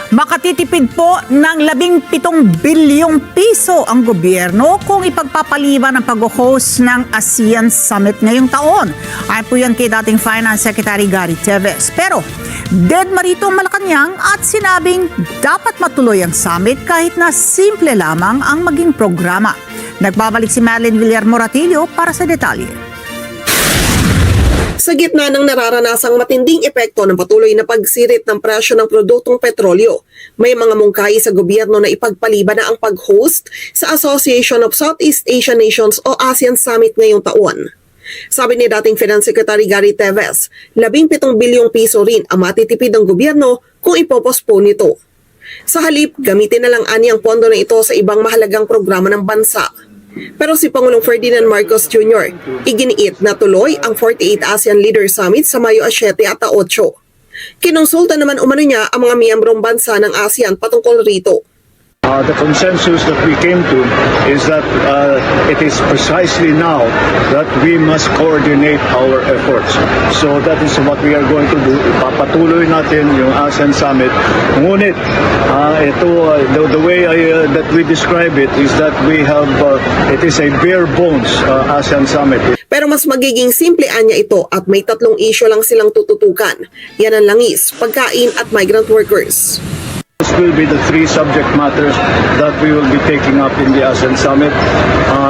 Makatitipid po ng 17 bilyong piso ang gobyerno kung ipagpapaliban ang pag-host ng ASEAN Summit ngayong taon. Ay po yan kay dating Finance Secretary Gary Teves. Pero dead marito ang Malacanang at sinabing dapat matuloy ang summit kahit na simple lamang ang maging programa. Nagbabalik si Madeline Villar-Moratillo para sa detalye. Sa gitna ng nararanasang matinding epekto ng patuloy na pagsirit ng presyo ng produktong petrolyo, may mga mungkahi sa gobyerno na ipagpaliban na ang pag-host sa Association of Southeast Asian Nations o ASEAN Summit ngayong taon. Sabi ni dating Finance Secretary Gary Teves, 17 bilyong piso rin ang matitipid ng gobyerno kung ipopostpone ito. Sa halip, gamitin na lang ani ang pondo na ito sa ibang mahalagang programa ng bansa. Pero si Pangulong Ferdinand Marcos Jr. iginiit na tuloy ang 48 ASEAN Leaders Summit sa Mayo 7 at 8. Kinonsulta naman umano niya ang mga miyembrong bansa ng ASEAN patungkol rito. The consensus that we came to is that it is precisely now that we must coordinate our efforts. So that is what we are going to do. Ipapatuloy natin yung ASEAN Summit. Ngunit, the way that we describe it is that we have, it is a bare bones ASEAN Summit. Pero mas magiging simplean niya ito at may 3 issue lang silang tututukan. Yan ang langis, pagkain at migrant workers. This will be the 3 subject matters that we will be taking up in the ASEAN Summit.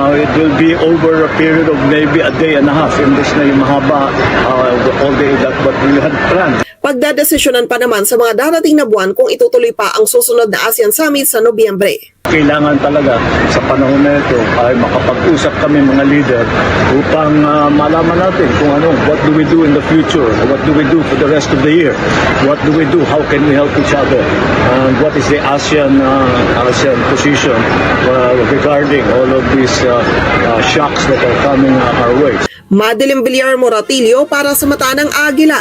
It will be over a period of maybe a day and a half. Imbes na yung mahaba all day that what we had planned. Pagdadesisyonan pa naman sa mga darating na buwan kung itutuloy pa ang susunod na ASEAN Summit sa Nobyembre. Kailangan talaga sa panahon na ito ay makapag-usap kami mga leader upang malaman natin kung what do we do in the future, what do we do for the rest of the year, what do we do, how can we help each other, and what is the ASEAN position regarding all of these shocks that are coming our way. Madeline Villar-Moratillo para sa Mata ng Agila.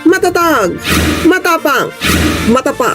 Matatag, matapang, matapat.